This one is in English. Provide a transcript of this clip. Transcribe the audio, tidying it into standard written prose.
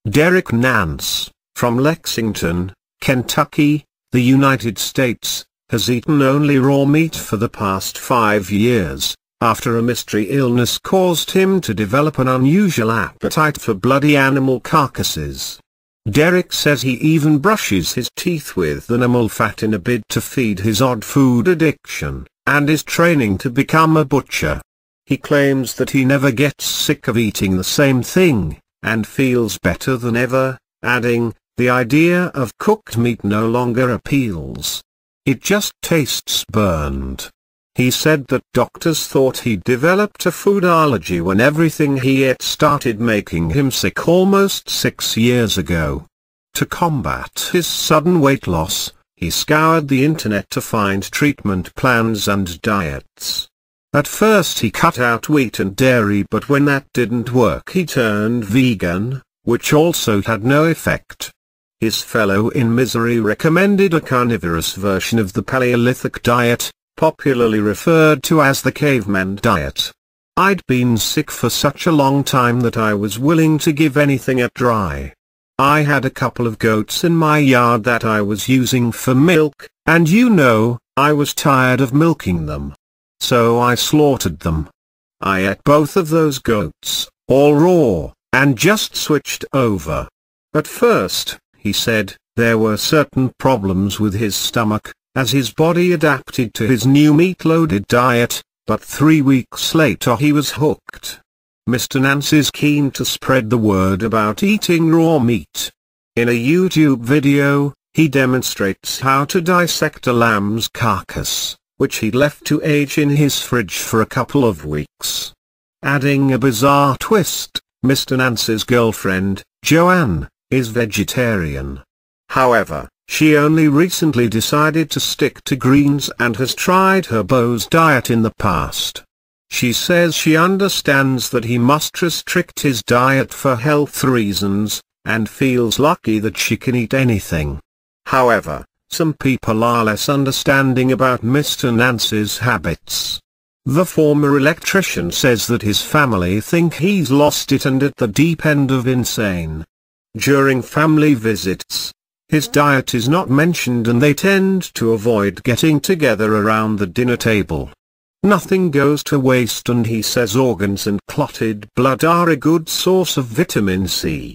Nance, from Lexington, Kentucky, the United States, has eaten only raw meat for the past 5 years, after a mystery illness caused him to develop an unusual appetite for bloody animal carcasses. Derek says he even brushes his teeth with animal fat in a bid to feed his odd food addiction, and is training to become a butcher. He claims that he never gets sick of eating the same thing, and feels better than ever, adding, "The idea of cooked meat no longer appeals. It just tastes burned." He said that doctors thought he developed a food allergy when everything he ate started making him sick almost 6 years ago. To combat his sudden weight loss, he scoured the internet to find treatment plans and diets. At first he cut out wheat and dairy, but when that didn't work he turned vegan, which also had no effect. His fellow in misery recommended a carnivorous version of the Paleolithic diet, popularly referred to as the caveman diet. "I'd been sick for such a long time that I was willing to give anything a try. I had a couple of goats in my yard that I was using for milk, and I was tired of milking them. So I slaughtered them. I ate both of those goats, all raw, and just switched over. At first," he said, "there were certain problems with his stomach, as his body adapted to his new meat-loaded diet, but 3 weeks later he was hooked." Mr. Nance is keen to spread the word about eating raw meat. In a YouTube video, he demonstrates how to dissect a lamb's carcass, which he left to age in his fridge for a couple of weeks. Adding a bizarre twist, Mr. Nance's girlfriend, Joanne, is vegetarian. However, she only recently decided to stick to greens and has tried her beau's diet in the past. She says she understands that he must restrict his diet for health reasons, and feels lucky that she can eat anything. However, some people are less understanding about Mr. Nance's habits. The former electrician says that his family think he's lost it and at the deep end of insane. During family visits, his diet is not mentioned and they tend to avoid getting together around the dinner table. Nothing goes to waste, and he says organs and clotted blood are a good source of vitamin C.